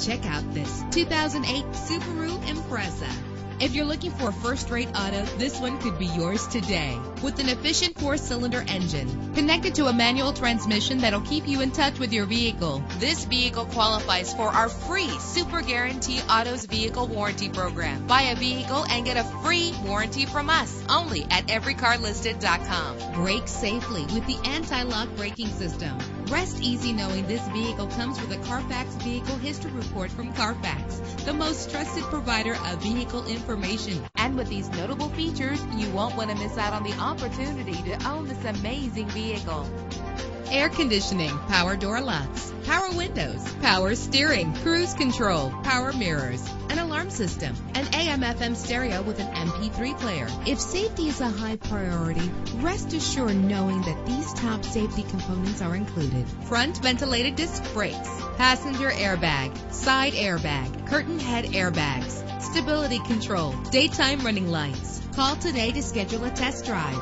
Check out this 2008 Subaru Impreza. If you're looking for a first-rate auto, this one could be yours today. With an efficient 4-cylinder engine connected to a manual transmission that'll keep you in touch with your vehicle. This vehicle qualifies for our free Super Guarantee Autos Vehicle Warranty Program. Buy a vehicle and get a free warranty from us only at everycarlisted.com. Brake safely with the anti-lock braking system. Rest easy knowing this vehicle comes with a Carfax Vehicle History Report from Carfax, the most trusted provider of vehicle information. And with these notable features, you won't want to miss out on the opportunity to own this amazing vehicle. Air conditioning, power door locks, power windows, power steering, cruise control, power mirrors, an alarm system, an AM/FM stereo with an MP3 player. If safety is a high priority, rest assured knowing that these top safety components are included. Front ventilated disc brakes, passenger airbag, side airbag, curtain head airbags, stability control, daytime running lights. Call today to schedule a test drive.